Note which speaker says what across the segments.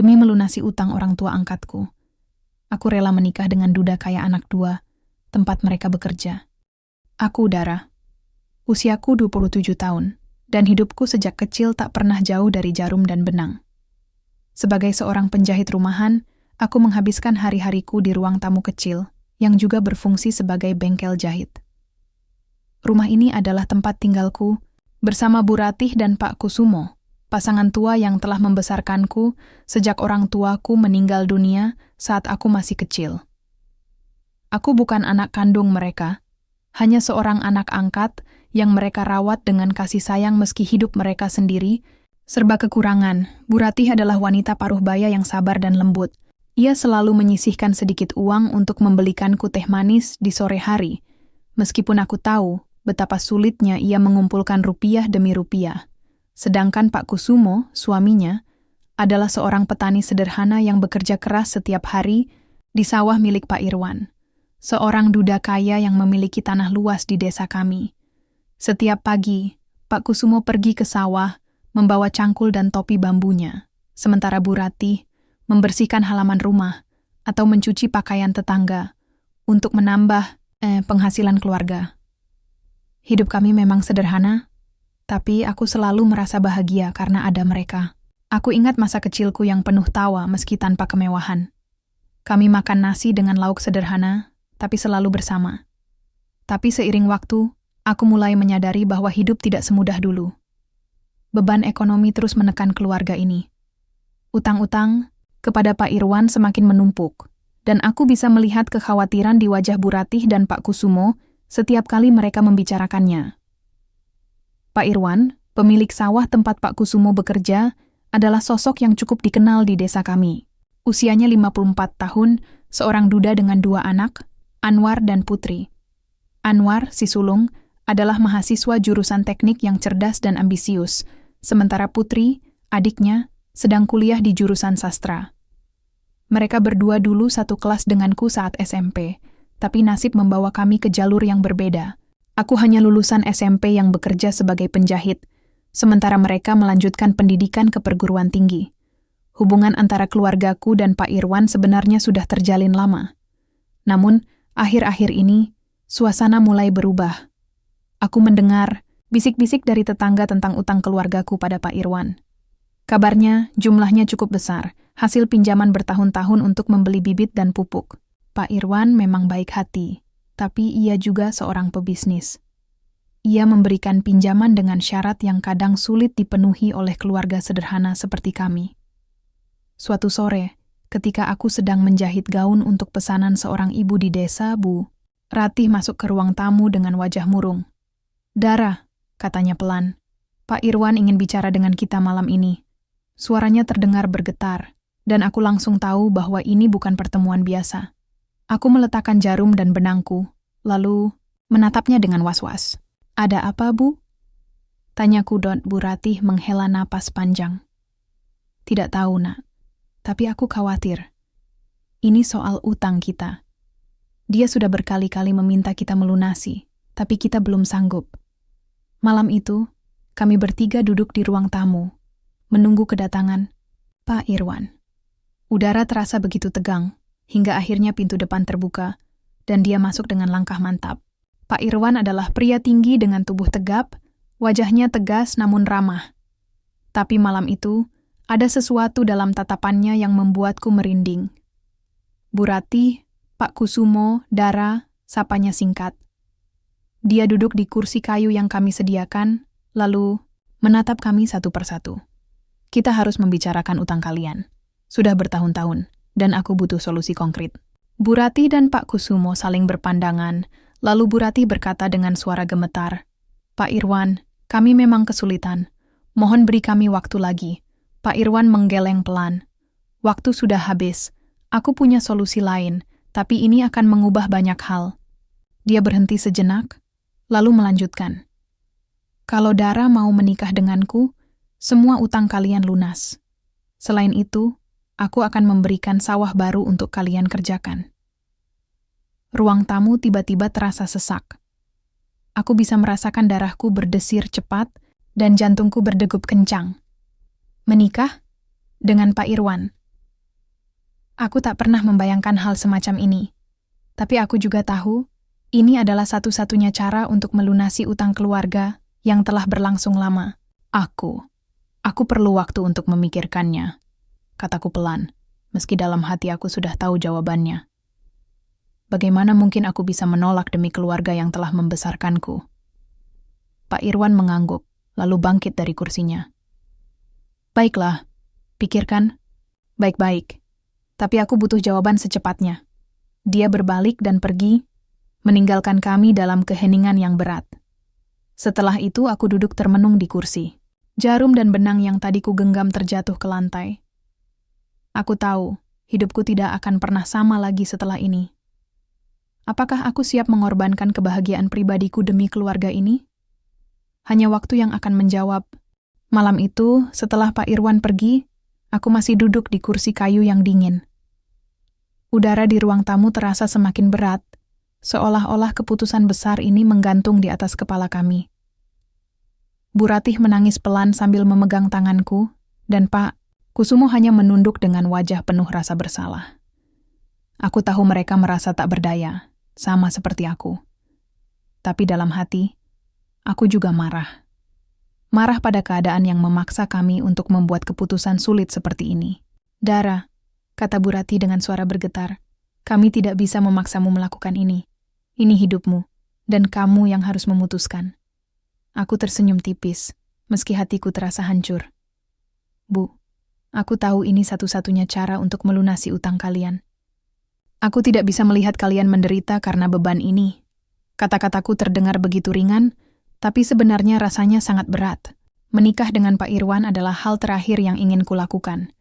Speaker 1: Demi melunasi utang orang tua angkatku, aku rela menikah dengan duda kaya anak dua, tempat mereka bekerja. Aku Dara. Usiaku 27 tahun, dan hidupku sejak kecil tak pernah jauh dari jarum dan benang. Sebagai seorang penjahit rumahan, aku menghabiskan hari-hariku di ruang tamu kecil, yang juga berfungsi sebagai bengkel jahit. Rumah ini adalah tempat tinggalku bersama Bu Ratih dan Pak Kusumo, pasangan tua yang telah membesarkanku sejak orang tuaku meninggal dunia saat aku masih kecil. Aku bukan anak kandung mereka, hanya seorang anak angkat yang mereka rawat dengan kasih sayang meski hidup mereka sendiri serba kekurangan. Bu Ratih adalah wanita paruh baya yang sabar dan lembut. Ia selalu menyisihkan sedikit uang untuk membelikanku teh manis di sore hari, meskipun aku tahu betapa sulitnya ia mengumpulkan rupiah demi rupiah. Sedangkan Pak Kusumo, suaminya, adalah seorang petani sederhana yang bekerja keras setiap hari di sawah milik Pak Irwan, seorang duda kaya yang memiliki tanah luas di desa kami. Setiap pagi, Pak Kusumo pergi ke sawah, membawa cangkul dan topi bambunya, sementara Bu Ratih membersihkan halaman rumah atau mencuci pakaian tetangga untuk menambah penghasilan keluarga. Hidup kami memang sederhana, tapi aku selalu merasa bahagia karena ada mereka. Aku ingat masa kecilku yang penuh tawa meski tanpa kemewahan. Kami makan nasi dengan lauk sederhana, tapi selalu bersama. Tapi seiring waktu, aku mulai menyadari bahwa hidup tidak semudah dulu. Beban ekonomi terus menekan keluarga ini. Utang-utang kepada Pak Irwan semakin menumpuk, dan aku bisa melihat kekhawatiran di wajah Bu Ratih dan Pak Kusumo setiap kali mereka membicarakannya. Pak Irwan, pemilik sawah tempat Pak Kusumo bekerja, adalah sosok yang cukup dikenal di desa kami. Usianya 54 tahun, seorang duda dengan 2 anak, Anwar dan Putri. Anwar, si sulung, adalah mahasiswa jurusan teknik yang cerdas dan ambisius, sementara Putri, adiknya, sedang kuliah di jurusan sastra. Mereka berdua dulu satu kelas denganku saat SMP, tapi nasib membawa kami ke jalur yang berbeda. Aku hanya lulusan SMP yang bekerja sebagai penjahit, sementara mereka melanjutkan pendidikan ke perguruan tinggi. Hubungan antara keluargaku dan Pak Irwan sebenarnya sudah terjalin lama. Namun, akhir-akhir ini, suasana mulai berubah. Aku mendengar bisik-bisik dari tetangga tentang utang keluargaku pada Pak Irwan. Kabarnya, jumlahnya cukup besar, hasil pinjaman bertahun-tahun untuk membeli bibit dan pupuk. Pak Irwan memang baik hati, tapi ia juga seorang pebisnis. Ia memberikan pinjaman dengan syarat yang kadang sulit dipenuhi oleh keluarga sederhana seperti kami. Suatu sore, ketika aku sedang menjahit gaun untuk pesanan seorang ibu di desa, Bu Ratih masuk ke ruang tamu dengan wajah murung. "Dara," katanya pelan, "Pak Irwan ingin bicara dengan kita malam ini." Suaranya terdengar bergetar, dan aku langsung tahu bahwa ini bukan pertemuan biasa. Aku meletakkan jarum dan benangku, lalu menatapnya dengan was-was. "Ada apa, Bu?" Tanyaku dan Bu Ratih menghela napas panjang. "Tidak tahu, Nak. Tapi aku khawatir. Ini soal utang kita. Dia sudah berkali-kali meminta kita melunasi, tapi kita belum sanggup." Malam itu, kami bertiga duduk di ruang tamu, menunggu kedatangan Pak Irwan. Udara terasa begitu tegang, hingga akhirnya pintu depan terbuka, dan dia masuk dengan langkah mantap. Pak Irwan adalah pria tinggi dengan tubuh tegap, wajahnya tegas namun ramah. Tapi malam itu, ada sesuatu dalam tatapannya yang membuatku merinding. Bu Ratih, Pak Kusumo, Dara, sapanya singkat. Dia duduk di kursi kayu yang kami sediakan, lalu menatap kami satu persatu. "Kita harus membicarakan utang kalian. Sudah bertahun-tahun, dan aku butuh solusi konkret." Bu Ratih dan Pak Kusumo saling berpandangan, lalu Bu Ratih berkata dengan suara gemetar, "Pak Irwan, kami memang kesulitan. Mohon beri kami waktu lagi." Pak Irwan menggeleng pelan. "Waktu sudah habis. Aku punya solusi lain, tapi ini akan mengubah banyak hal." Dia berhenti sejenak, lalu melanjutkan. "Kalau Dara mau menikah denganku, semua utang kalian lunas. Selain itu, aku akan memberikan sawah baru untuk kalian kerjakan." Ruang tamu tiba-tiba terasa sesak. Aku bisa merasakan darahku berdesir cepat dan jantungku berdegup kencang. "Menikah? Dengan Pak Irwan?" Aku tak pernah membayangkan hal semacam ini. Tapi aku juga tahu, ini adalah satu-satunya cara untuk melunasi utang keluarga yang telah berlangsung lama. Aku perlu waktu untuk memikirkannya, kataku pelan, meski dalam hati aku sudah tahu jawabannya. Bagaimana mungkin aku bisa menolak demi keluarga yang telah membesarkanku? Pak Irwan mengangguk, lalu bangkit dari kursinya. Baiklah, pikirkan. Baik-baik. Tapi aku butuh jawaban secepatnya. Dia berbalik dan pergi, meninggalkan kami dalam keheningan yang berat. Setelah itu aku duduk termenung di kursi. Jarum dan benang yang tadi ku genggam terjatuh ke lantai. Aku tahu, hidupku tidak akan pernah sama lagi setelah ini. Apakah aku siap mengorbankan kebahagiaan pribadiku demi keluarga ini? Hanya waktu yang akan menjawab. Malam itu, setelah Pak Irwan pergi, aku masih duduk di kursi kayu yang dingin. Udara di ruang tamu terasa semakin berat, seolah-olah keputusan besar ini menggantung di atas kepala kami. Bu Ratih menangis pelan sambil memegang tanganku, dan Pak Kusumo hanya menunduk dengan wajah penuh rasa bersalah. Aku tahu mereka merasa tak berdaya, sama seperti aku. Tapi dalam hati, aku juga marah. Marah pada keadaan yang memaksa kami untuk membuat keputusan sulit seperti ini. Dara, kata Bu Ratih dengan suara bergetar, kami tidak bisa memaksamu melakukan ini. Ini hidupmu, dan kamu yang harus memutuskan. Aku tersenyum tipis, meski hatiku terasa hancur. Bu, aku tahu ini satu-satunya cara untuk melunasi utang kalian. Aku tidak bisa melihat kalian menderita karena beban ini. Kata-kataku terdengar begitu ringan, tapi sebenarnya rasanya sangat berat. Menikah dengan Pak Irwan adalah hal terakhir yang ingin kulakukan.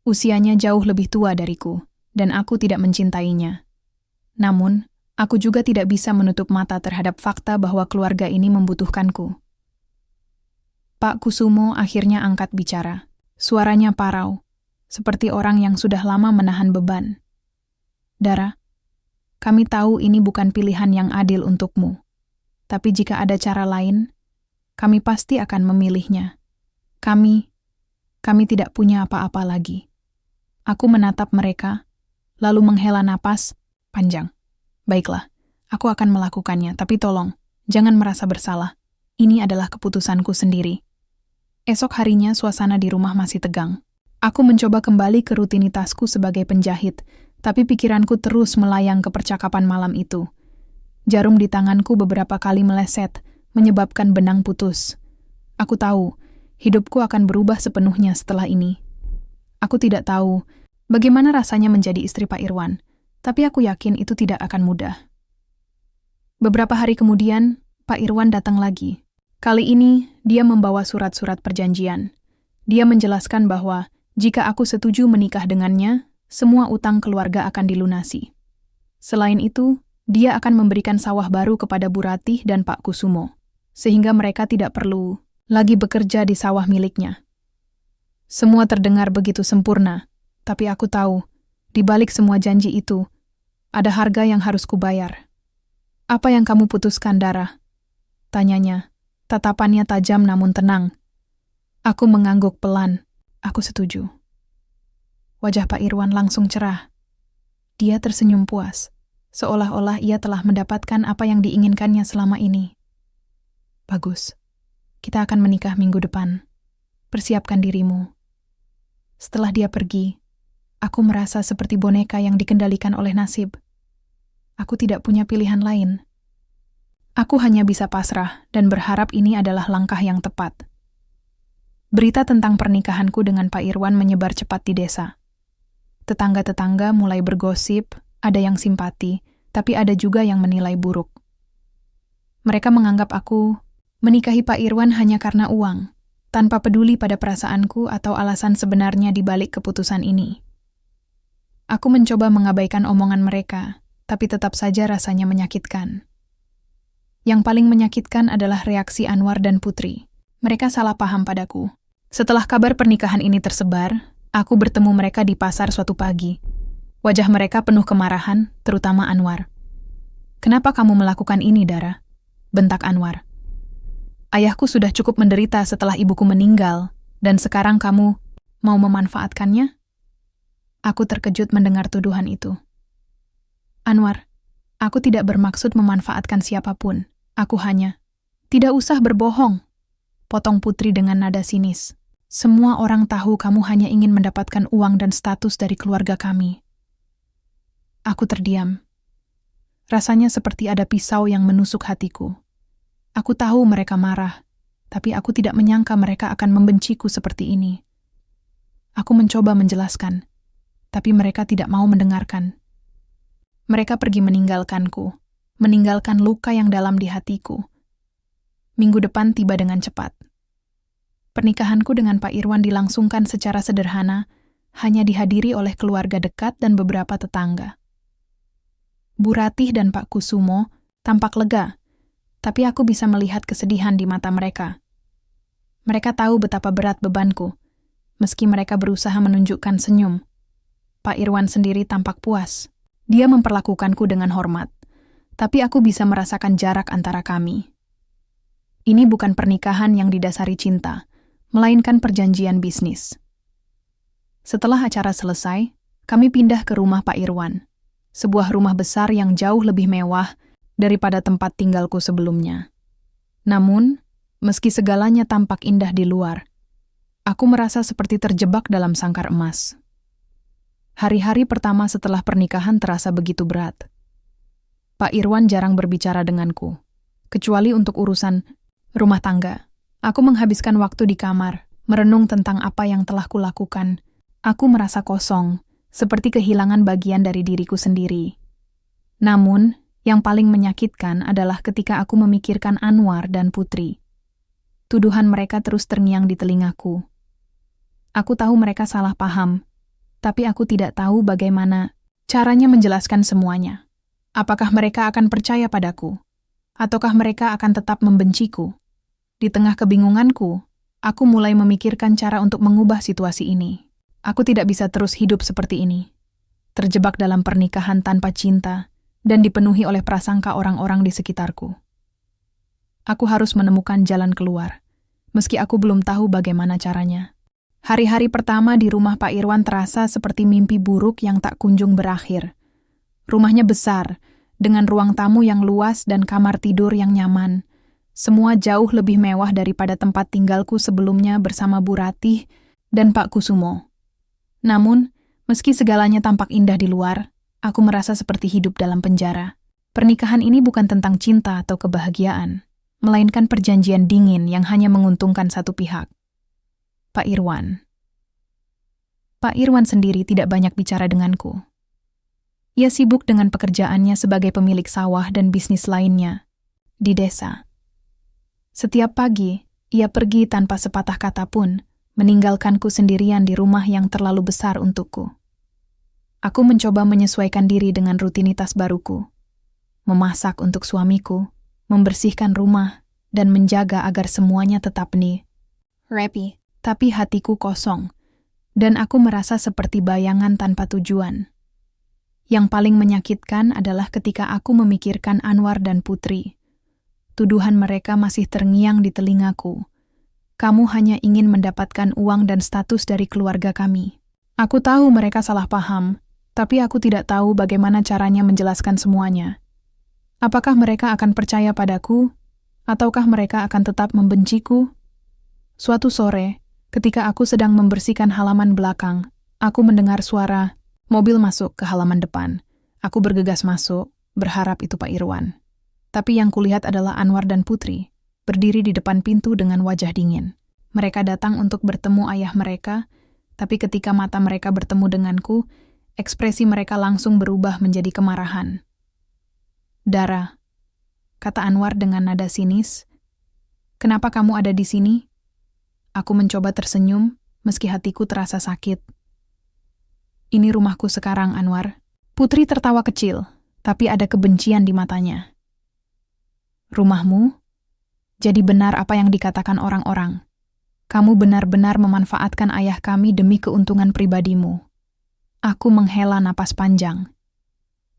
Speaker 1: Usianya jauh lebih tua dariku, dan aku tidak mencintainya. Namun, aku juga tidak bisa menutup mata terhadap fakta bahwa keluarga ini membutuhkanku. Pak Kusumo akhirnya angkat bicara. Suaranya parau, seperti orang yang sudah lama menahan beban. Dara, kami tahu ini bukan pilihan yang adil untukmu. Tapi jika ada cara lain, kami pasti akan memilihnya. Kami tidak punya apa-apa lagi. Aku menatap mereka, lalu menghela napas panjang. Baiklah, aku akan melakukannya, tapi tolong, jangan merasa bersalah. Ini adalah keputusanku sendiri. Esok harinya suasana di rumah masih tegang. Aku mencoba kembali ke rutinitasku sebagai penjahit, tapi pikiranku terus melayang ke percakapan malam itu. Jarum di tanganku beberapa kali meleset, menyebabkan benang putus. Aku tahu, hidupku akan berubah sepenuhnya setelah ini. Aku tidak tahu bagaimana rasanya menjadi istri Pak Irwan, tapi aku yakin itu tidak akan mudah. Beberapa hari kemudian, Pak Irwan datang lagi. Kali ini, dia membawa surat-surat perjanjian. Dia menjelaskan bahwa jika aku setuju menikah dengannya, semua utang keluarga akan dilunasi. Selain itu, dia akan memberikan sawah baru kepada Bu Ratih dan Pak Kusumo, sehingga mereka tidak perlu lagi bekerja di sawah miliknya. Semua terdengar begitu sempurna, tapi aku tahu, di balik semua janji itu, ada harga yang harus kubayar. Apa yang kamu putuskan, Dara? Tanyanya, tatapannya tajam namun tenang. Aku mengangguk pelan, aku setuju. Wajah Pak Irwan langsung cerah. Dia tersenyum puas, seolah-olah ia telah mendapatkan apa yang diinginkannya selama ini. Bagus, kita akan menikah minggu depan. Persiapkan dirimu. Setelah dia pergi, aku merasa seperti boneka yang dikendalikan oleh nasib. Aku tidak punya pilihan lain. Aku hanya bisa pasrah dan berharap ini adalah langkah yang tepat. Berita tentang pernikahanku dengan Pak Irwan menyebar cepat di desa. Tetangga-tetangga mulai bergosip, ada yang simpati, tapi ada juga yang menilai buruk. Mereka menganggap aku menikahi Pak Irwan hanya karena uang, tanpa peduli pada perasaanku atau alasan sebenarnya di balik keputusan ini. Aku mencoba mengabaikan omongan mereka, tapi tetap saja rasanya menyakitkan. Yang paling menyakitkan adalah reaksi Anwar dan Putri. Mereka salah paham padaku. Setelah kabar pernikahan ini tersebar, aku bertemu mereka di pasar suatu pagi. Wajah mereka penuh kemarahan, terutama Anwar. "Kenapa kamu melakukan ini, Dara?" bentak Anwar. "Ayahku sudah cukup menderita setelah ibuku meninggal, dan sekarang kamu mau memanfaatkannya?" Aku terkejut mendengar tuduhan itu. Anwar, aku tidak bermaksud memanfaatkan siapapun. Aku hanya... Tidak usah berbohong, potong Putri dengan nada sinis. Semua orang tahu kamu hanya ingin mendapatkan uang dan status dari keluarga kami. Aku terdiam. Rasanya seperti ada pisau yang menusuk hatiku. Aku tahu mereka marah, tapi aku tidak menyangka mereka akan membenciku seperti ini. Aku mencoba menjelaskan, tapi mereka tidak mau mendengarkan. Mereka pergi meninggalkanku, meninggalkan luka yang dalam di hatiku. Minggu depan tiba dengan cepat. Pernikahanku dengan Pak Irwan dilangsungkan secara sederhana, hanya dihadiri oleh keluarga dekat dan beberapa tetangga. Bu Ratih dan Pak Kusumo tampak lega, tapi aku bisa melihat kesedihan di mata mereka. Mereka tahu betapa berat bebanku, meski mereka berusaha menunjukkan senyum. Pak Irwan sendiri tampak puas. Dia memperlakukanku dengan hormat, tapi aku bisa merasakan jarak antara kami. Ini bukan pernikahan yang didasari cinta, melainkan perjanjian bisnis. Setelah acara selesai, kami pindah ke rumah Pak Irwan, sebuah rumah besar yang jauh lebih mewah daripada tempat tinggalku sebelumnya. Namun, meski segalanya tampak indah di luar, aku merasa seperti terjebak dalam sangkar emas. Hari-hari pertama setelah pernikahan terasa begitu berat. Pak Irwan jarang berbicara denganku, kecuali untuk urusan rumah tangga. Aku menghabiskan waktu di kamar, merenung tentang apa yang telah kulakukan. Aku merasa kosong, seperti kehilangan bagian dari diriku sendiri. Namun, yang paling menyakitkan adalah ketika aku memikirkan Anwar dan Putri. Tuduhan mereka terus terngiang di telingaku. Aku tahu mereka salah paham, tapi aku tidak tahu bagaimana caranya menjelaskan semuanya. Apakah mereka akan percaya padaku? Ataukah mereka akan tetap membenciku? Di tengah kebingunganku, aku mulai memikirkan cara untuk mengubah situasi ini. Aku tidak bisa terus hidup seperti ini, terjebak dalam pernikahan tanpa cinta dan dipenuhi oleh prasangka orang-orang di sekitarku. Aku harus menemukan jalan keluar, meski aku belum tahu bagaimana caranya. Hari-hari pertama di rumah Pak Irwan terasa seperti mimpi buruk yang tak kunjung berakhir. Rumahnya besar, dengan ruang tamu yang luas dan kamar tidur yang nyaman. Semua jauh lebih mewah daripada tempat tinggalku sebelumnya bersama Bu Ratih dan Pak Kusumo. Namun, meski segalanya tampak indah di luar, aku merasa seperti hidup dalam penjara. Pernikahan ini bukan tentang cinta atau kebahagiaan, melainkan perjanjian dingin yang hanya menguntungkan satu pihak. Pak Irwan. Pak Irwan sendiri tidak banyak bicara denganku. Ia sibuk dengan pekerjaannya sebagai pemilik sawah dan bisnis lainnya di desa. Setiap pagi, ia pergi tanpa sepatah kata pun, meninggalkanku sendirian di rumah yang terlalu besar untukku. Aku mencoba menyesuaikan diri dengan rutinitas baruku, memasak untuk suamiku, membersihkan rumah, dan menjaga agar semuanya tetap rapi. Tapi hatiku kosong, dan aku merasa seperti bayangan tanpa tujuan. Yang paling menyakitkan adalah ketika aku memikirkan Anwar dan Putri. Tuduhan mereka masih terngiang di telingaku. Kamu hanya ingin mendapatkan uang dan status dari keluarga kami. Aku tahu mereka salah paham, tapi aku tidak tahu bagaimana caranya menjelaskan semuanya. Apakah mereka akan percaya padaku, ataukah mereka akan tetap membenciku? Suatu sore, ketika aku sedang membersihkan halaman belakang, aku mendengar suara mobil masuk ke halaman depan. Aku bergegas masuk, berharap itu Pak Irwan. Tapi yang kulihat adalah Anwar dan Putri, berdiri di depan pintu dengan wajah dingin. Mereka datang untuk bertemu ayah mereka, tapi ketika mata mereka bertemu denganku, ekspresi mereka langsung berubah menjadi kemarahan. Dara, kata Anwar dengan nada sinis, kenapa kamu ada di sini? Aku mencoba tersenyum, meski hatiku terasa sakit. Ini rumahku sekarang, Anwar. Putri tertawa kecil, tapi ada kebencian di matanya. Rumahmu? Jadi benar apa yang dikatakan orang-orang. Kamu benar-benar memanfaatkan ayah kami demi keuntungan pribadimu. Aku menghela napas panjang.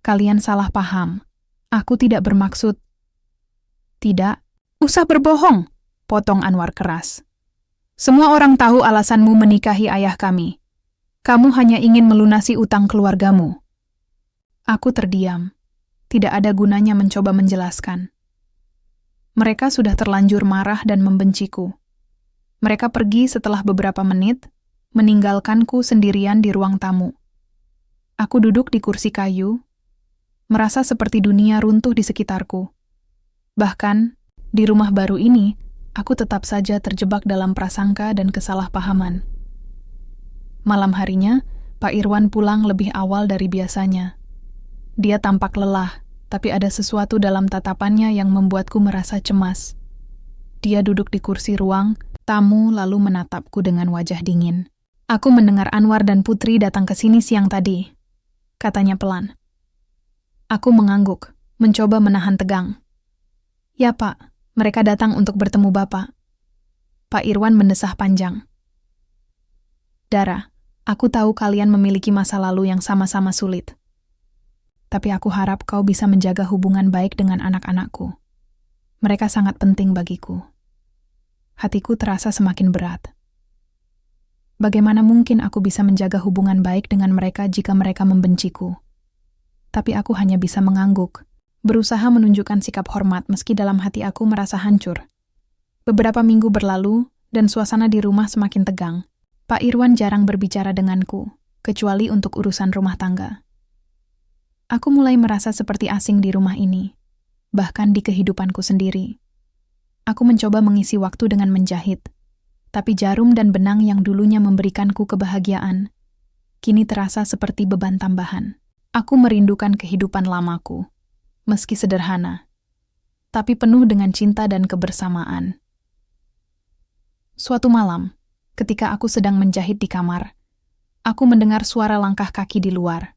Speaker 1: Kalian salah paham. Aku tidak bermaksud. Tidak, usah berbohong, potong Anwar keras. Semua orang tahu alasanmu menikahi ayah kami. Kamu hanya ingin melunasi utang keluargamu. Aku terdiam. Tidak ada gunanya mencoba menjelaskan. Mereka sudah terlanjur marah dan membenciku. Mereka pergi setelah beberapa menit, meninggalkanku sendirian di ruang tamu. Aku duduk di kursi kayu, merasa seperti dunia runtuh di sekitarku. Bahkan, di rumah baru ini, aku tetap saja terjebak dalam prasangka dan kesalahpahaman. Malam harinya, Pak Irwan pulang lebih awal dari biasanya. Dia tampak lelah, tapi ada sesuatu dalam tatapannya yang membuatku merasa cemas. Dia duduk di kursi ruang tamu lalu menatapku dengan wajah dingin. Aku mendengar Anwar dan Putri datang ke sini siang tadi, katanya pelan. Aku mengangguk, mencoba menahan tegang. Ya Pak, mereka datang untuk bertemu Bapak. Pak Irwan mendesah panjang. Dara, aku tahu kalian memiliki masa lalu yang sama-sama sulit. Tapi aku harap kau bisa menjaga hubungan baik dengan anak-anakku. Mereka sangat penting bagiku. Hatiku terasa semakin berat. Bagaimana mungkin aku bisa menjaga hubungan baik dengan mereka jika mereka membenciku? Tapi aku hanya bisa mengangguk, berusaha menunjukkan sikap hormat meski dalam hati aku merasa hancur. Beberapa minggu berlalu, dan suasana di rumah semakin tegang. Pak Irwan jarang berbicara denganku, kecuali untuk urusan rumah tangga. Aku mulai merasa seperti asing di rumah ini, bahkan di kehidupanku sendiri. Aku mencoba mengisi waktu dengan menjahit, tapi jarum dan benang yang dulunya memberikanku kebahagiaan, kini terasa seperti beban tambahan. Aku merindukan kehidupan lamaku, meski sederhana, tapi penuh dengan cinta dan kebersamaan. Suatu malam, ketika aku sedang menjahit di kamar, aku mendengar suara langkah kaki di luar.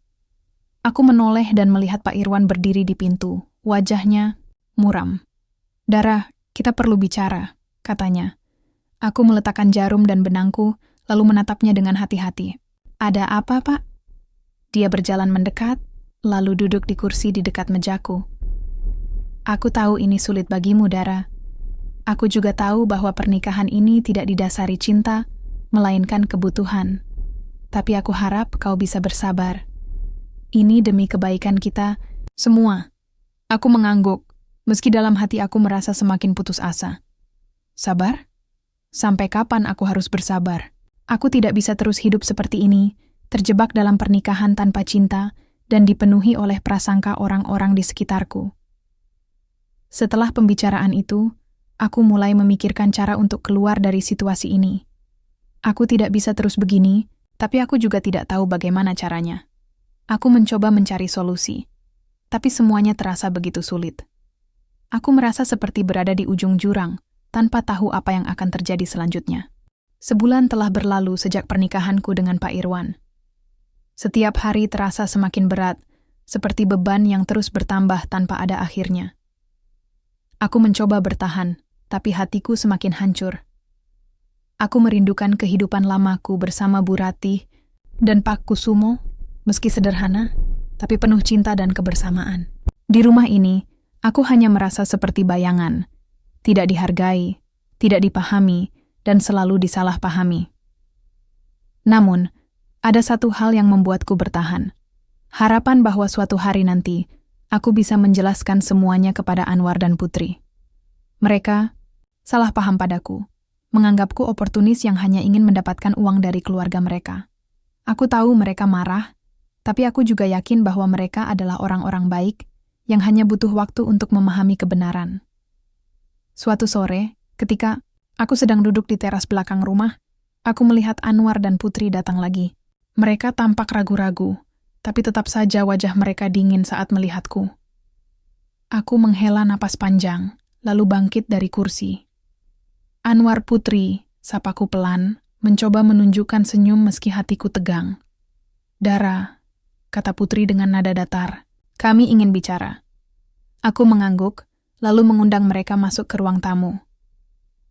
Speaker 1: Aku menoleh dan melihat Pak Irwan berdiri di pintu, wajahnya muram. Dara, kita perlu bicara, katanya. Aku meletakkan jarum dan benangku, lalu menatapnya dengan hati-hati. Ada apa, Pak? Dia berjalan mendekat, lalu duduk di kursi di dekat mejaku. Aku tahu ini sulit bagimu, Dara. Aku juga tahu bahwa pernikahan ini tidak didasari cinta, melainkan kebutuhan. Tapi aku harap kau bisa bersabar. Ini demi kebaikan kita semua. Aku mengangguk, meski dalam hati aku merasa semakin putus asa. Sabar? Sampai kapan aku harus bersabar? Aku tidak bisa terus hidup seperti ini, terjebak dalam pernikahan tanpa cinta dan dipenuhi oleh prasangka orang-orang di sekitarku. Setelah pembicaraan itu, aku mulai memikirkan cara untuk keluar dari situasi ini. Aku tidak bisa terus begini, tapi aku juga tidak tahu bagaimana caranya. Aku mencoba mencari solusi, tapi semuanya terasa begitu sulit. Aku merasa seperti berada di ujung jurang, tanpa tahu apa yang akan terjadi selanjutnya. Sebulan telah berlalu sejak pernikahanku dengan Pak Irwan. Setiap hari terasa semakin berat, seperti beban yang terus bertambah tanpa ada akhirnya. Aku mencoba bertahan, tapi hatiku semakin hancur. Aku merindukan kehidupan lamaku bersama Bu Ratih dan Pak Kusumo, meski sederhana, tapi penuh cinta dan kebersamaan. Di rumah ini, aku hanya merasa seperti bayangan, tidak dihargai, tidak dipahami, dan selalu disalahpahami. Namun, ada satu hal yang membuatku bertahan. Harapan bahwa suatu hari nanti, aku bisa menjelaskan semuanya kepada Anwar dan Putri. Mereka salah paham padaku, menganggapku oportunis yang hanya ingin mendapatkan uang dari keluarga mereka. Aku tahu mereka marah, tapi aku juga yakin bahwa mereka adalah orang-orang baik yang hanya butuh waktu untuk memahami kebenaran. Suatu sore, ketika aku sedang duduk di teras belakang rumah, aku melihat Anwar dan Putri datang lagi. Mereka tampak ragu-ragu, tapi tetap saja wajah mereka dingin saat melihatku. Aku menghela napas panjang, lalu bangkit dari kursi. Anwar, Putri, sapaku pelan, mencoba menunjukkan senyum meski hatiku tegang. Dara, kata Putri dengan nada datar, kami ingin bicara. Aku mengangguk, lalu mengundang mereka masuk ke ruang tamu.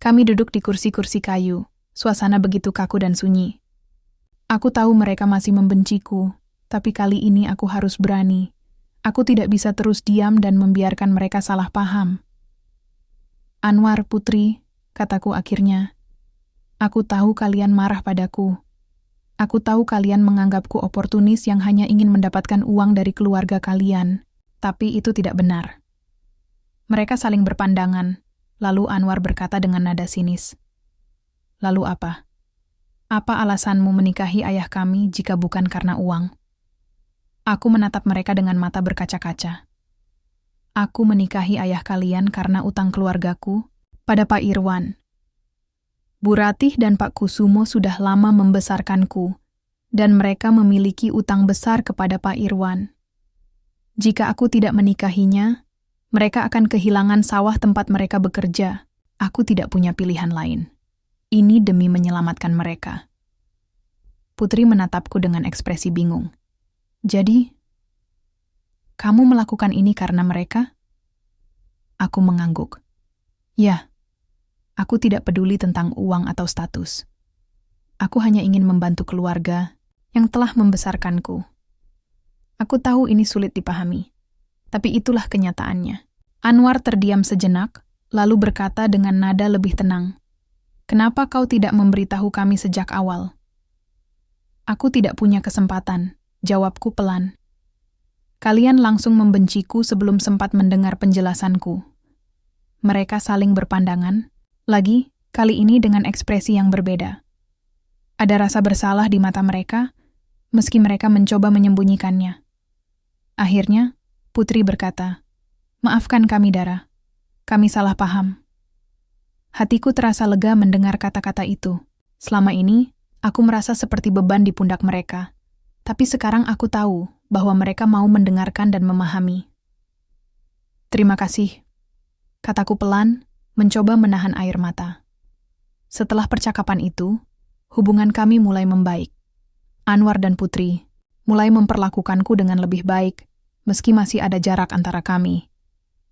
Speaker 1: Kami duduk di kursi-kursi kayu, suasana begitu kaku dan sunyi. Aku tahu mereka masih membenciku, tapi kali ini aku harus berani. Aku tidak bisa terus diam dan membiarkan mereka salah paham. Anwar, Putri, kataku akhirnya, aku tahu kalian marah padaku. Aku tahu kalian menganggapku oportunis yang hanya ingin mendapatkan uang dari keluarga kalian, tapi itu tidak benar. Mereka saling berpandangan, lalu Anwar berkata dengan nada sinis. Lalu apa? Apa alasanmu menikahi ayah kami jika bukan karena uang? Aku menatap mereka dengan mata berkaca-kaca. Aku menikahi ayah kalian karena utang keluargaku pada Pak Irwan. Bu Ratih dan Pak Kusumo sudah lama membesarkanku, dan mereka memiliki utang besar kepada Pak Irwan. Jika aku tidak menikahinya, mereka akan kehilangan sawah tempat mereka bekerja. Aku tidak punya pilihan lain. Ini demi menyelamatkan mereka. Putri menatapku dengan ekspresi bingung. Jadi, kamu melakukan ini karena mereka? Aku mengangguk. Ya. Aku tidak peduli tentang uang atau status. Aku hanya ingin membantu keluarga yang telah membesarkanku. Aku tahu ini sulit dipahami, tapi itulah kenyataannya. Anwar terdiam sejenak, lalu berkata dengan nada lebih tenang. Kenapa kau tidak memberitahu kami sejak awal? Aku tidak punya kesempatan, jawabku pelan. Kalian langsung membenciku sebelum sempat mendengar penjelasanku. Mereka saling berpandangan. Lagi, kali ini dengan ekspresi yang berbeda. Ada rasa bersalah di mata mereka, meski mereka mencoba menyembunyikannya. Akhirnya, Putri berkata, "Maafkan kami, Dara. Kami salah paham." Hatiku terasa lega mendengar kata-kata itu. Selama ini, aku merasa seperti beban di pundak mereka. Tapi sekarang aku tahu bahwa mereka mau mendengarkan dan memahami. "Terima kasih," kataku pelan, mencoba menahan air mata. Setelah percakapan itu, hubungan kami mulai membaik. Anwar dan Putri mulai memperlakukanku dengan lebih baik, meski masih ada jarak antara kami.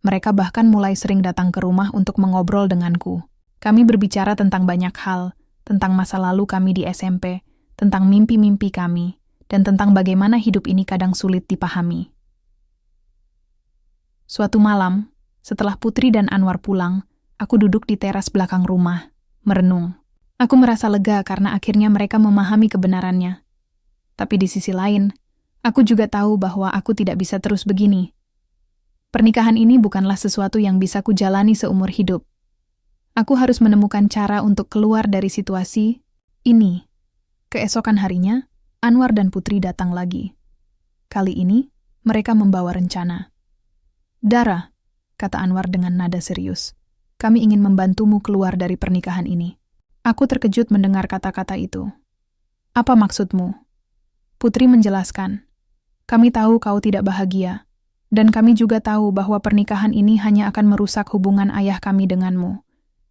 Speaker 1: Mereka bahkan mulai sering datang ke rumah untuk mengobrol denganku. Kami berbicara tentang banyak hal, tentang masa lalu kami di SMP, tentang mimpi-mimpi kami, dan tentang bagaimana hidup ini kadang sulit dipahami. Suatu malam, setelah Putri dan Anwar pulang, aku duduk di teras belakang rumah, merenung. Aku merasa lega karena akhirnya mereka memahami kebenarannya. Tapi di sisi lain, aku juga tahu bahwa aku tidak bisa terus begini. Pernikahan ini bukanlah sesuatu yang bisa kujalani seumur hidup. Aku harus menemukan cara untuk keluar dari situasi ini. Keesokan harinya, Anwar dan Putri datang lagi. Kali ini, mereka membawa rencana. "Dara," kata Anwar dengan nada serius. "Kami ingin membantumu keluar dari pernikahan ini." Aku terkejut mendengar kata-kata itu. "Apa maksudmu?" Putri menjelaskan. "Kami tahu kau tidak bahagia, dan kami juga tahu bahwa pernikahan ini hanya akan merusak hubungan ayah kami denganmu.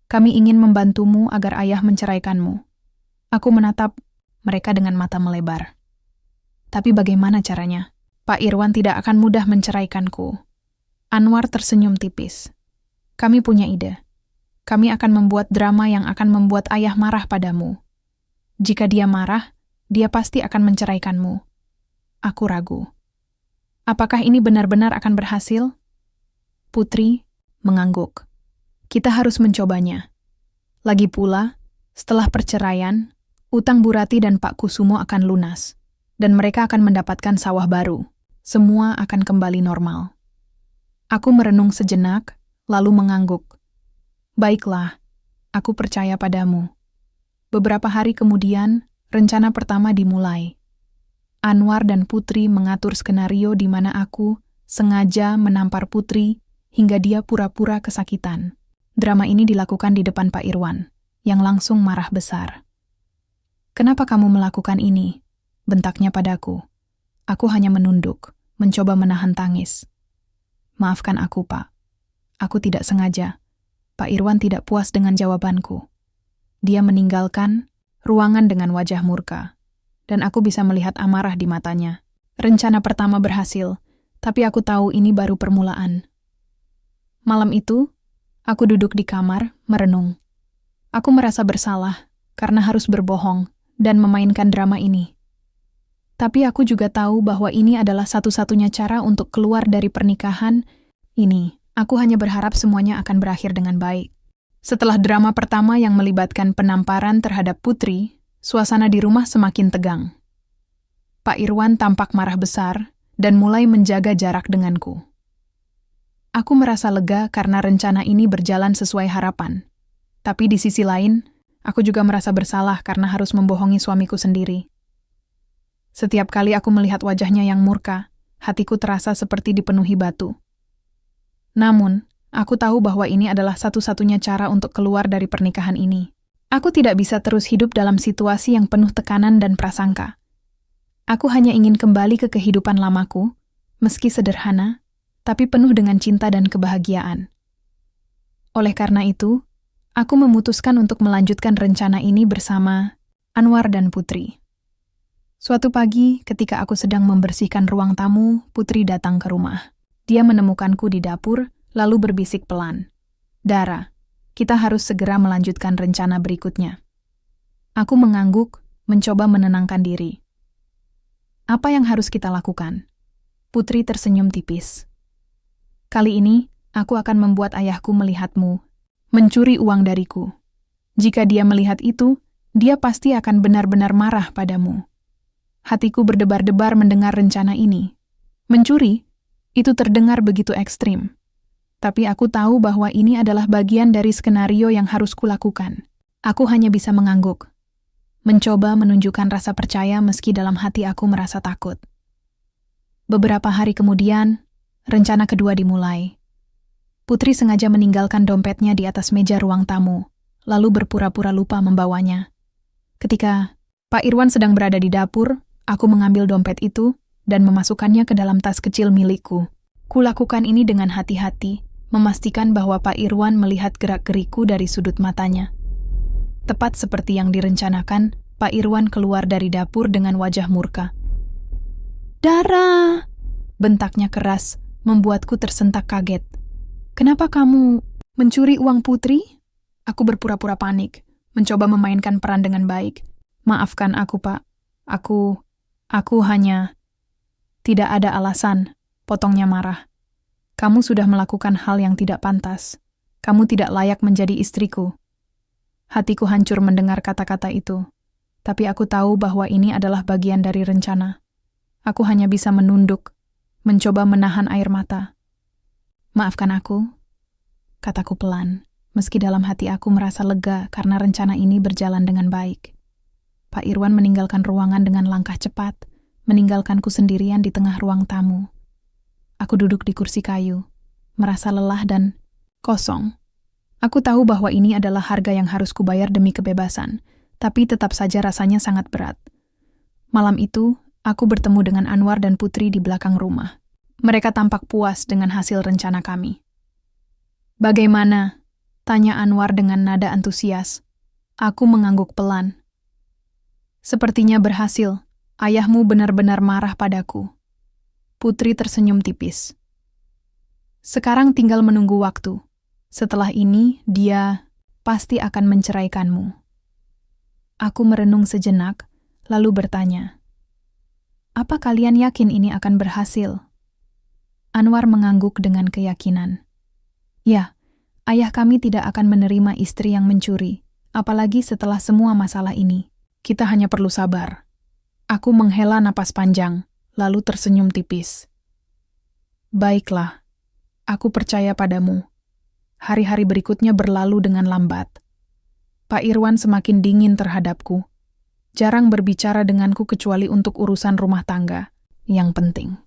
Speaker 1: Kami ingin membantumu agar ayah menceraikanmu." Aku menatap mereka dengan mata melebar. "Tapi bagaimana caranya? Pak Irwan tidak akan mudah menceraikanku." Anwar tersenyum tipis. "Kami punya ide. Kami akan membuat drama yang akan membuat ayah marah padamu. Jika dia marah, dia pasti akan menceraikanmu." Aku ragu. "Apakah ini benar-benar akan berhasil?" Putri mengangguk. "Kita harus mencobanya. Lagi pula, setelah perceraian, utang Bu Ratih dan Pak Kusumo akan lunas, dan mereka akan mendapatkan sawah baru. Semua akan kembali normal." Aku merenung sejenak, lalu mengangguk. "Baiklah, aku percaya padamu." Beberapa hari kemudian, rencana pertama dimulai. Anwar dan Putri mengatur skenario di mana aku sengaja menampar Putri hingga dia pura-pura kesakitan. Drama ini dilakukan di depan Pak Irwan, yang langsung marah besar. "Kenapa kamu melakukan ini?" bentaknya padaku. Aku hanya menunduk, mencoba menahan tangis. "Maafkan aku, Pak. Aku tidak sengaja." Pak Irwan tidak puas dengan jawabanku. Dia meninggalkan ruangan dengan wajah murka, dan aku bisa melihat amarah di matanya. Rencana pertama berhasil, tapi aku tahu ini baru permulaan. Malam itu, aku duduk di kamar, merenung. Aku merasa bersalah karena harus berbohong dan memainkan drama ini. Tapi aku juga tahu bahwa ini adalah satu-satunya cara untuk keluar dari pernikahan ini. Aku hanya berharap semuanya akan berakhir dengan baik. Setelah drama pertama yang melibatkan penamparan terhadap Putri, Suasana di rumah semakin tegang. Pak Irwan tampak marah besar dan mulai menjaga jarak denganku. Aku merasa lega karena rencana ini berjalan sesuai harapan. Tapi di sisi lain, aku juga merasa bersalah karena harus membohongi suamiku sendiri. Setiap kali aku melihat wajahnya yang murka, hatiku terasa seperti dipenuhi batu. Namun, aku tahu bahwa ini adalah satu-satunya cara untuk keluar dari pernikahan ini. Aku tidak bisa terus hidup dalam situasi yang penuh tekanan dan prasangka. Aku hanya ingin kembali ke kehidupan lamaku, meski sederhana, tapi penuh dengan cinta dan kebahagiaan. Oleh karena itu, aku memutuskan untuk melanjutkan rencana ini bersama Anwar dan Putri. Suatu pagi, ketika aku sedang membersihkan ruang tamu, Putri datang ke rumah. Dia menemukanku di dapur, lalu berbisik pelan. "Dara, kita harus segera melanjutkan rencana berikutnya." Aku mengangguk, mencoba menenangkan diri. "Apa yang harus kita lakukan?" Putri tersenyum tipis. "Kali ini, aku akan membuat ayahku melihatmu mencuri uang dariku. Jika dia melihat itu, dia pasti akan benar-benar marah padamu." Hatiku berdebar-debar mendengar rencana ini. Mencuri? Itu terdengar begitu ekstrim. Tapi aku tahu bahwa ini adalah bagian dari skenario yang harus kulakukan. Aku hanya bisa mengangguk. Mencoba menunjukkan rasa percaya meski dalam hati aku merasa takut. Beberapa hari kemudian, rencana kedua dimulai. Putri sengaja meninggalkan dompetnya di atas meja ruang tamu, lalu berpura-pura lupa membawanya. Ketika Pak Irwan sedang berada di dapur, aku mengambil dompet itu dan memasukkannya ke dalam tas kecil milikku. Kulakukan ini dengan hati-hati, memastikan bahwa Pak Irwan melihat gerak-geriku dari sudut matanya. Tepat seperti yang direncanakan, Pak Irwan keluar dari dapur dengan wajah murka. "Dara!" bentaknya keras, membuatku tersentak kaget. "Kenapa kamu mencuri uang Putri?" Aku berpura-pura panik, mencoba memainkan peran dengan baik. "Maafkan aku, Pak. Aku hanya..." "Tidak ada alasan," potongnya marah. "Kamu sudah melakukan hal yang tidak pantas. Kamu tidak layak menjadi istriku." Hatiku hancur mendengar kata-kata itu. Tapi aku tahu bahwa ini adalah bagian dari rencana. Aku hanya bisa menunduk, mencoba menahan air mata. "Maafkan aku," kataku pelan, meski dalam hati aku merasa lega karena rencana ini berjalan dengan baik. Pak Irwan meninggalkan ruangan dengan langkah cepat, meninggalkanku sendirian di tengah ruang tamu. Aku duduk di kursi kayu, merasa lelah dan kosong. Aku tahu bahwa ini adalah harga yang harus kubayar demi kebebasan, tapi tetap saja rasanya sangat berat. Malam itu, aku bertemu dengan Anwar dan Putri di belakang rumah. Mereka tampak puas dengan hasil rencana kami. "Bagaimana?" tanya Anwar dengan nada antusias. Aku mengangguk pelan. "Sepertinya berhasil. Ayahmu benar-benar marah padaku." Putri tersenyum tipis. "Sekarang tinggal menunggu waktu. Setelah ini, dia pasti akan menceraikanmu." Aku merenung sejenak, lalu bertanya, "Apa kalian yakin ini akan berhasil?" Anwar mengangguk dengan keyakinan. "Ya, ayah kami tidak akan menerima istri yang mencuri, apalagi setelah semua masalah ini. Kita hanya perlu sabar." Aku menghela napas panjang, lalu tersenyum tipis. "Baiklah, aku percaya padamu." Hari-hari berikutnya berlalu dengan lambat. Pak Irwan semakin dingin terhadapku. Jarang berbicara denganku kecuali untuk urusan rumah tangga yang penting.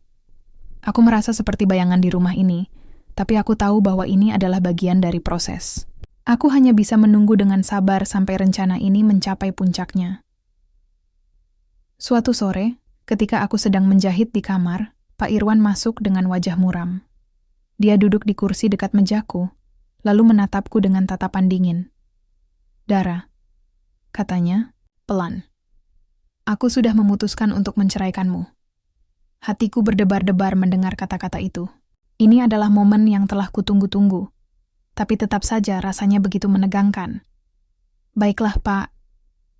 Speaker 1: Aku merasa seperti bayangan di rumah ini, tapi aku tahu bahwa ini adalah bagian dari proses. Aku hanya bisa menunggu dengan sabar sampai rencana ini mencapai puncaknya. Suatu sore, ketika aku sedang menjahit di kamar, Pak Irwan masuk dengan wajah muram. Dia duduk di kursi dekat mejaku, lalu menatapku dengan tatapan dingin. "Dara," katanya, pelan. "Aku sudah memutuskan untuk menceraikanmu." Hatiku berdebar-debar mendengar kata-kata itu. Ini adalah momen yang telah kutunggu-tunggu, tapi tetap saja rasanya begitu menegangkan. "Baiklah, Pak,"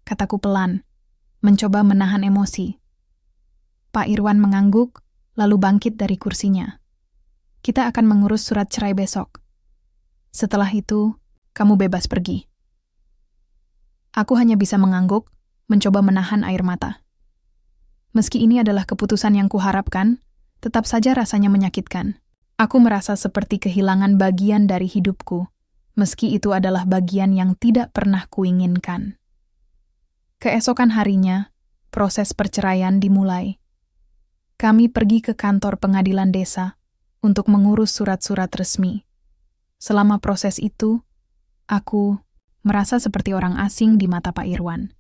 Speaker 1: kataku pelan, mencoba menahan emosi. Pak Irwan mengangguk, lalu bangkit dari kursinya. "Kita akan mengurus surat cerai besok. Setelah itu, kamu bebas pergi." Aku hanya bisa mengangguk, mencoba menahan air mata. Meski ini adalah keputusan yang kuharapkan, tetap saja rasanya menyakitkan. Aku merasa seperti kehilangan bagian dari hidupku, meski itu adalah bagian yang tidak pernah kuinginkan. Keesokan harinya, proses perceraian dimulai. Kami pergi ke kantor pengadilan desa untuk mengurus surat-surat resmi. Selama proses itu, aku merasa seperti orang asing di mata Pak Irwan.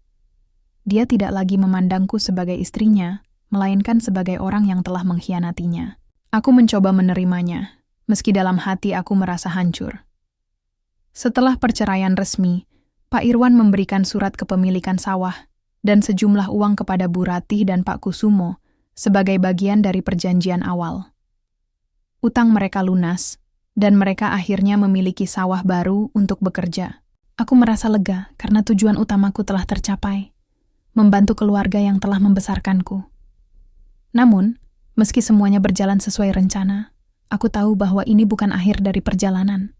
Speaker 1: Dia tidak lagi memandangku sebagai istrinya, melainkan sebagai orang yang telah mengkhianatinya. Aku mencoba menerimanya, meski dalam hati aku merasa hancur. Setelah perceraian resmi, Pak Irwan memberikan surat kepemilikan sawah dan sejumlah uang kepada Bu Ratih dan Pak Kusumo sebagai bagian dari perjanjian awal. Utang mereka lunas, dan mereka akhirnya memiliki sawah baru untuk bekerja. Aku merasa lega karena tujuan utamaku telah tercapai, membantu keluarga yang telah membesarkanku. Namun, meski semuanya berjalan sesuai rencana, aku tahu bahwa ini bukan akhir dari perjalanan.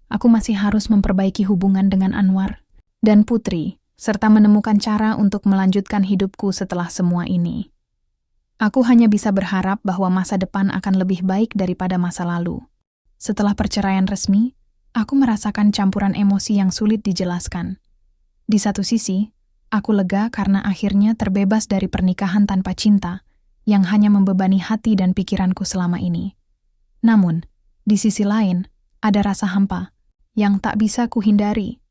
Speaker 1: Aku masih harus memperbaiki hubungan dengan Anwar dan Putri, serta menemukan cara untuk melanjutkan hidupku setelah semua ini. Aku hanya bisa berharap bahwa masa depan akan lebih baik daripada masa lalu. Setelah perceraian resmi, aku merasakan campuran emosi yang sulit dijelaskan. Di satu sisi, aku lega karena akhirnya terbebas dari pernikahan tanpa cinta yang hanya membebani hati dan pikiranku selama ini. Namun, di sisi lain, ada rasa hampa yang tak bisa kuhindari.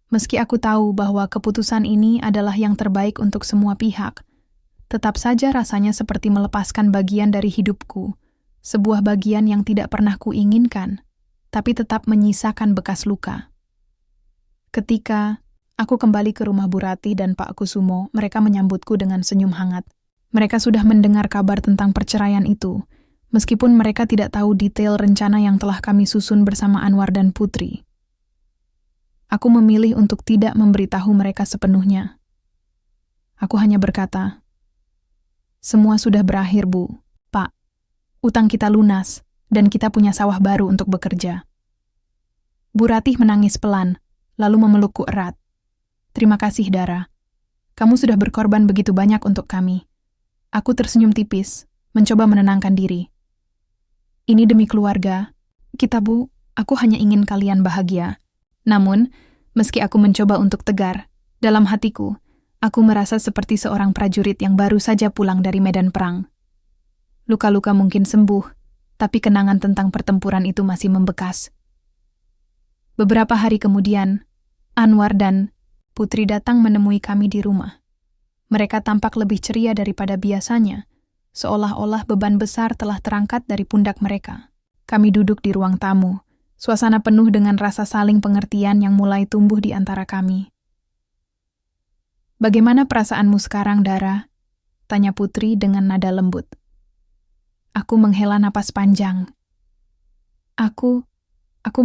Speaker 1: Meski aku tahu bahwa keputusan ini adalah yang terbaik untuk semua pihak, tetap saja rasanya seperti melepaskan bagian dari hidupku, sebuah bagian yang tidak pernah kuinginkan, tapi tetap menyisakan bekas luka. Ketika aku kembali ke rumah Bu Ratih dan Pak Kusumo, mereka menyambutku dengan senyum hangat. Mereka sudah mendengar kabar tentang perceraian itu, meskipun mereka tidak tahu detail rencana yang telah kami susun bersama Anwar dan Putri. Aku memilih untuk tidak memberitahu mereka sepenuhnya. Aku hanya berkata, "Semua sudah berakhir, Bu, Pak. Utang kita lunas, dan kita punya sawah baru untuk bekerja." Bu Ratih menangis pelan, lalu memelukku erat. "Terima kasih, Dara. Kamu sudah berkorban begitu banyak untuk kami." Aku tersenyum tipis, mencoba menenangkan diri. "Ini demi keluarga. Kita, Bu, aku hanya ingin kalian bahagia." Namun, meski aku mencoba untuk tegar, dalam hatiku, aku merasa seperti seorang prajurit yang baru saja pulang dari medan perang. Luka-luka mungkin sembuh, tapi kenangan tentang pertempuran itu masih membekas. Beberapa hari kemudian, Anwar dan Putri datang menemui kami di rumah. Mereka tampak lebih ceria daripada biasanya, seolah-olah beban besar telah terangkat dari pundak mereka. Kami duduk di ruang tamu, suasana penuh dengan rasa saling pengertian yang mulai tumbuh di antara kami. "Bagaimana perasaanmu sekarang, Dara?" tanya Putri dengan nada lembut. Aku menghela napas panjang. Aku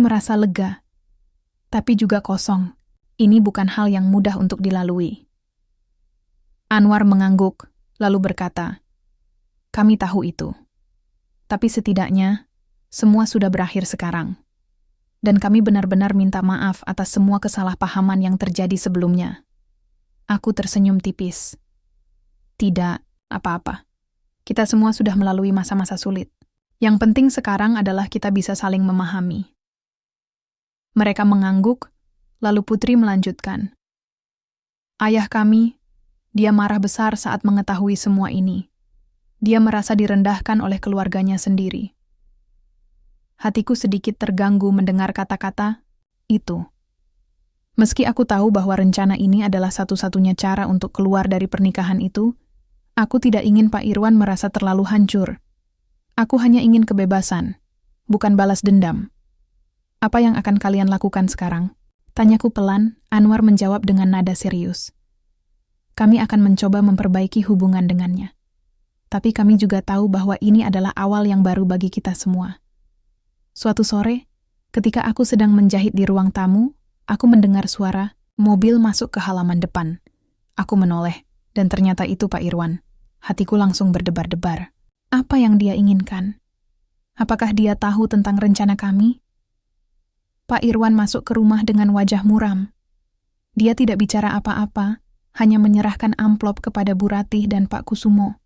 Speaker 1: merasa lega, tapi juga kosong. Ini bukan hal yang mudah untuk dilalui. Anwar mengangguk, lalu berkata, "Kami tahu itu. Tapi setidaknya, semua sudah berakhir sekarang. Dan kami benar-benar minta maaf atas semua kesalahpahaman yang terjadi sebelumnya." Aku tersenyum tipis. "Tidak apa-apa. Kita semua sudah melalui masa-masa sulit. Yang penting sekarang adalah kita bisa saling memahami." Mereka mengangguk, lalu Putri melanjutkan. "Ayah kami, dia marah besar saat mengetahui semua ini. Dia merasa direndahkan oleh keluarganya sendiri." Hatiku sedikit terganggu mendengar kata-kata itu. Meski aku tahu bahwa rencana ini adalah satu-satunya cara untuk keluar dari pernikahan itu, aku tidak ingin Pak Irwan merasa terlalu hancur. Aku hanya ingin kebebasan, bukan balas dendam. "Apa yang akan kalian lakukan sekarang?" tanyaku pelan. Anwar menjawab dengan nada serius. "Kami akan mencoba memperbaiki hubungan dengannya. Tapi kami juga tahu bahwa ini adalah awal yang baru bagi kita semua." Suatu sore, ketika aku sedang menjahit di ruang tamu, aku mendengar suara mobil masuk ke halaman depan. Aku menoleh, dan ternyata itu Pak Irwan. Hatiku langsung berdebar-debar. Apa yang dia inginkan? Apakah dia tahu tentang rencana kami? Pak Irwan masuk ke rumah dengan wajah muram. Dia tidak bicara apa-apa, hanya menyerahkan amplop kepada Bu Ratih dan Pak Kusumo.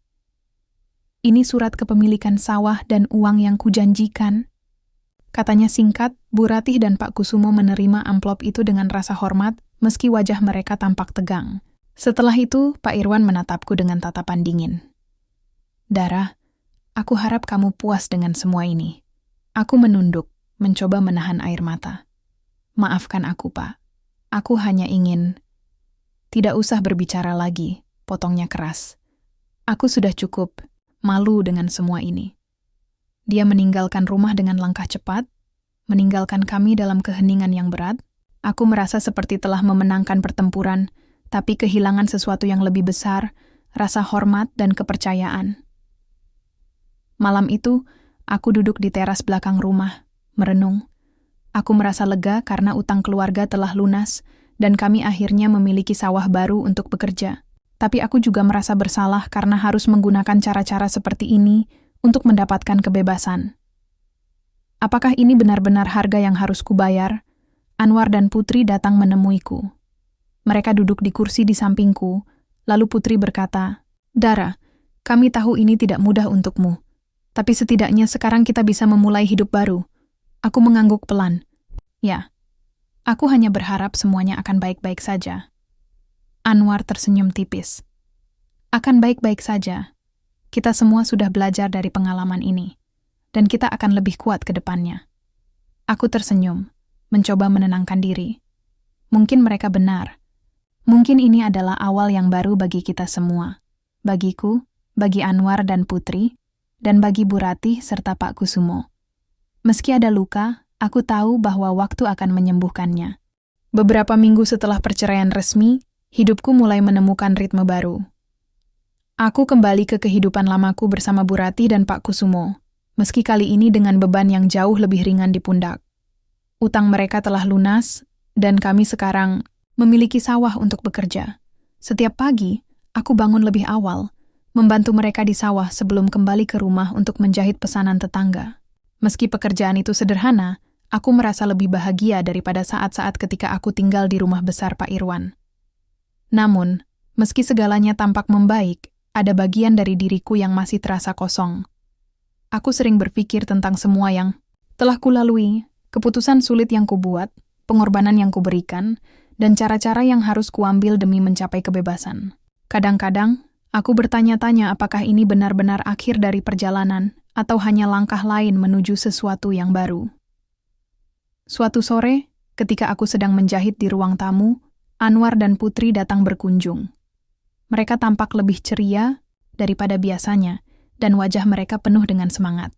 Speaker 1: Ini surat kepemilikan sawah dan uang yang kujanjikan. Katanya singkat, Bu Ratih dan Pak Kusumo menerima amplop itu dengan rasa hormat, meski wajah mereka tampak tegang. Setelah itu, Pak Irwan menatapku dengan tatapan dingin. Dara, aku harap kamu puas dengan semua ini. Aku menunduk, mencoba menahan air mata. Maafkan aku, Pak. Aku hanya ingin... Tidak usah berbicara lagi, potongnya keras. Aku sudah cukup malu dengan semua ini. Dia meninggalkan rumah dengan langkah cepat, meninggalkan kami dalam keheningan yang berat. Aku merasa seperti telah memenangkan pertempuran, tapi kehilangan sesuatu yang lebih besar, rasa hormat dan kepercayaan. Malam itu, aku duduk di teras belakang rumah, merenung. Aku merasa lega karena utang keluarga telah lunas, dan kami akhirnya memiliki sawah baru untuk bekerja. Tapi aku juga merasa bersalah karena harus menggunakan cara-cara seperti ini untuk mendapatkan kebebasan. Apakah ini benar-benar harga yang harus kubayar? Anwar dan Putri datang menemuiku. Mereka duduk di kursi di sampingku, lalu Putri berkata, Dara, kami tahu ini tidak mudah untukmu, tapi setidaknya sekarang kita bisa memulai hidup baru. Aku mengangguk pelan. Ya, aku hanya berharap semuanya akan baik-baik saja. Anwar tersenyum tipis. Akan baik-baik saja. Kita semua sudah belajar dari pengalaman ini, dan kita akan lebih kuat ke depannya. Aku tersenyum, mencoba menenangkan diri. Mungkin mereka benar. Mungkin ini adalah awal yang baru bagi kita semua. Bagiku, bagi Anwar dan Putri, dan bagi Bu Ratih serta Pak Kusumo. Meski ada luka, aku tahu bahwa waktu akan menyembuhkannya. Beberapa minggu setelah perceraian resmi, hidupku mulai menemukan ritme baru. Aku kembali ke kehidupan lamaku bersama Bu Ratih dan Pak Kusumo, meski kali ini dengan beban yang jauh lebih ringan di pundak. Utang mereka telah lunas, dan kami sekarang memiliki sawah untuk bekerja. Setiap pagi, aku bangun lebih awal, membantu mereka di sawah sebelum kembali ke rumah untuk menjahit pesanan tetangga. Meski pekerjaan itu sederhana, aku merasa lebih bahagia daripada saat-saat ketika aku tinggal di rumah besar Pak Irwan. Namun, meski segalanya tampak membaik, ada bagian dari diriku yang masih terasa kosong. Aku sering berpikir tentang semua yang telah kulalui, keputusan sulit yang kubuat, pengorbanan yang kuberikan, dan cara-cara yang harus kuambil demi mencapai kebebasan. Kadang-kadang, aku bertanya-tanya apakah ini benar-benar akhir dari perjalanan, atau hanya langkah lain menuju sesuatu yang baru. Suatu sore, ketika aku sedang menjahit di ruang tamu, Anwar dan Putri datang berkunjung. Mereka tampak lebih ceria daripada biasanya, dan wajah mereka penuh dengan semangat.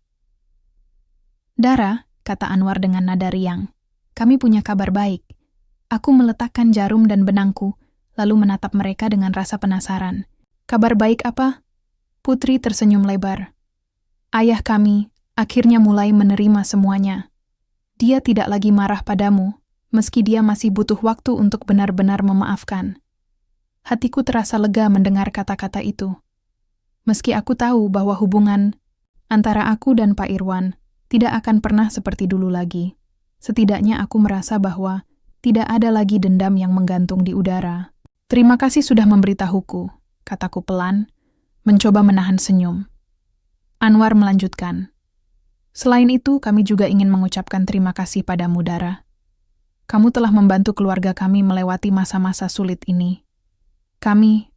Speaker 1: Dara, kata Anwar dengan nada riang, kami punya kabar baik. Aku meletakkan jarum dan benangku, lalu menatap mereka dengan rasa penasaran. Kabar baik apa? Putri tersenyum lebar. Ayah kami akhirnya mulai menerima semuanya. Dia tidak lagi marah padamu, meski dia masih butuh waktu untuk benar-benar memaafkan. Hatiku terasa lega mendengar kata-kata itu. Meski aku tahu bahwa hubungan antara aku dan Pak Irwan tidak akan pernah seperti dulu lagi, setidaknya aku merasa bahwa tidak ada lagi dendam yang menggantung di udara. Terima kasih sudah memberitahuku, kataku pelan, mencoba menahan senyum. Anwar melanjutkan. Selain itu, kami juga ingin mengucapkan terima kasih padamu, Dara. Kamu telah membantu keluarga kami melewati masa-masa sulit ini. Kami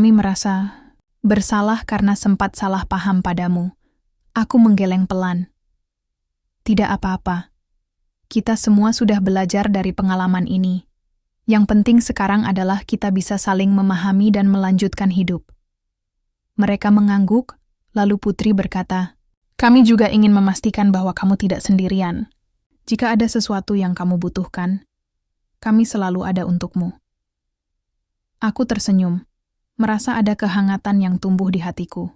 Speaker 1: merasa bersalah karena sempat salah paham padamu. Aku menggeleng pelan. Tidak apa-apa. Kita semua sudah belajar dari pengalaman ini. Yang penting sekarang adalah kita bisa saling memahami dan melanjutkan hidup. Mereka mengangguk, lalu Putri berkata, kami juga ingin memastikan bahwa kamu tidak sendirian. Jika ada sesuatu yang kamu butuhkan, kami selalu ada untukmu. Aku tersenyum, merasa ada kehangatan yang tumbuh di hatiku.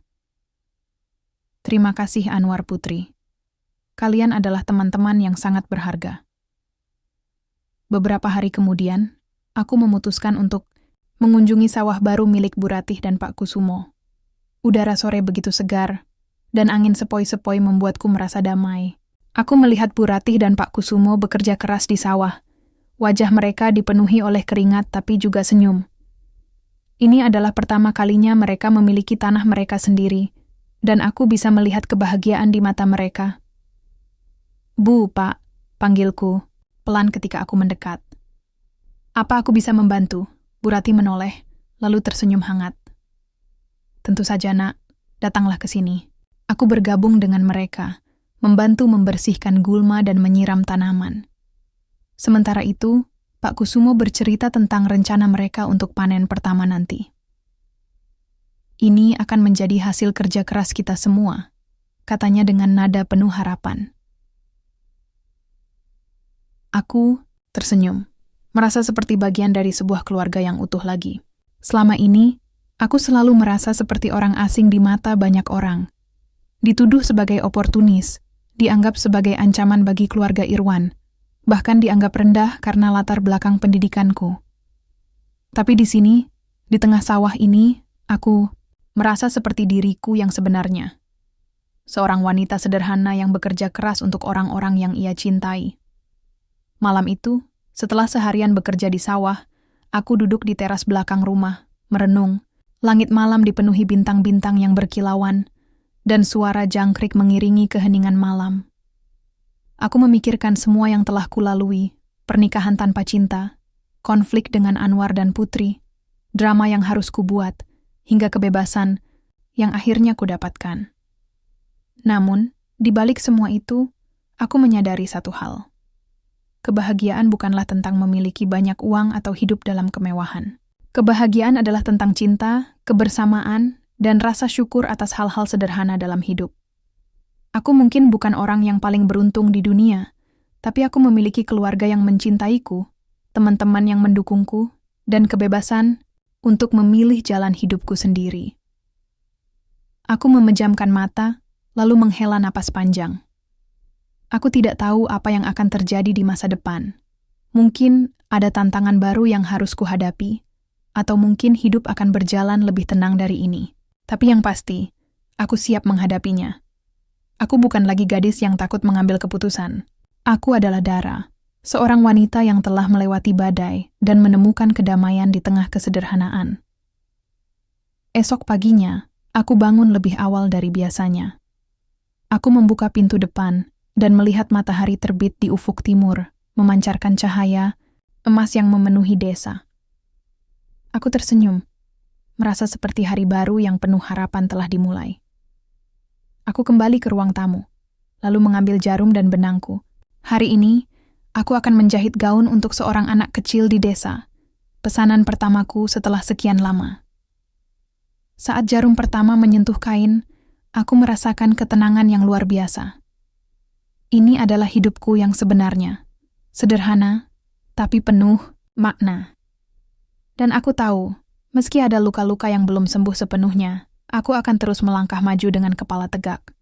Speaker 1: Terima kasih Anwar Putri. Kalian adalah teman-teman yang sangat berharga. Beberapa hari kemudian, aku memutuskan untuk mengunjungi sawah baru milik Bu Ratih dan Pak Kusumo. Udara sore begitu segar, dan angin sepoi-sepoi membuatku merasa damai. Aku melihat Bu Ratih dan Pak Kusumo bekerja keras di sawah. Wajah mereka dipenuhi oleh keringat tapi juga senyum. Ini adalah pertama kalinya mereka memiliki tanah mereka sendiri, dan aku bisa melihat kebahagiaan di mata mereka. Bu, Pak, panggilku, pelan ketika aku mendekat. Apa aku bisa membantu? Bu Rati menoleh, lalu tersenyum hangat. Tentu saja, Nak. Datanglah ke sini. Aku bergabung dengan mereka, membantu membersihkan gulma dan menyiram tanaman. Sementara itu, Pak Kusumo bercerita tentang rencana mereka untuk panen pertama nanti. Ini akan menjadi hasil kerja keras kita semua, katanya dengan nada penuh harapan. Aku tersenyum, merasa seperti bagian dari sebuah keluarga yang utuh lagi. Selama ini, aku selalu merasa seperti orang asing di mata banyak orang. Dituduh sebagai oportunis, dianggap sebagai ancaman bagi keluarga Irwan, bahkan dianggap rendah karena latar belakang pendidikanku. Tapi di sini, di tengah sawah ini, aku merasa seperti diriku yang sebenarnya. Seorang wanita sederhana yang bekerja keras untuk orang-orang yang ia cintai. Malam itu, setelah seharian bekerja di sawah, aku duduk di teras belakang rumah, merenung. Langit malam dipenuhi bintang-bintang yang berkilauan, dan suara jangkrik mengiringi keheningan malam. Aku memikirkan semua yang telah kulalui, pernikahan tanpa cinta, konflik dengan Anwar dan Putri, drama yang harus kubuat, hingga kebebasan yang akhirnya kudapatkan. Namun, di balik semua itu, aku menyadari satu hal. Kebahagiaan bukanlah tentang memiliki banyak uang atau hidup dalam kemewahan. Kebahagiaan adalah tentang cinta, kebersamaan, dan rasa syukur atas hal-hal sederhana dalam hidup. Aku mungkin bukan orang yang paling beruntung di dunia, tapi aku memiliki keluarga yang mencintaiku, teman-teman yang mendukungku, dan kebebasan untuk memilih jalan hidupku sendiri. Aku memejamkan mata, lalu menghela napas panjang. Aku tidak tahu apa yang akan terjadi di masa depan. Mungkin ada tantangan baru yang harus kuhadapi, atau mungkin hidup akan berjalan lebih tenang dari ini. Tapi yang pasti, aku siap menghadapinya. Aku bukan lagi gadis yang takut mengambil keputusan. Aku adalah Dara, seorang wanita yang telah melewati badai dan menemukan kedamaian di tengah kesederhanaan. Esok paginya, aku bangun lebih awal dari biasanya. Aku membuka pintu depan dan melihat matahari terbit di ufuk timur, memancarkan cahaya emas yang memenuhi desa. Aku tersenyum, merasa seperti hari baru yang penuh harapan telah dimulai. Aku kembali ke ruang tamu, lalu mengambil jarum dan benangku. Hari ini, aku akan menjahit gaun untuk seorang anak kecil di desa, pesanan pertamaku setelah sekian lama. Saat jarum pertama menyentuh kain, aku merasakan ketenangan yang luar biasa. Ini adalah hidupku yang sebenarnya, sederhana, tapi penuh makna. Dan aku tahu, meski ada luka-luka yang belum sembuh sepenuhnya, aku akan terus melangkah maju dengan kepala tegak.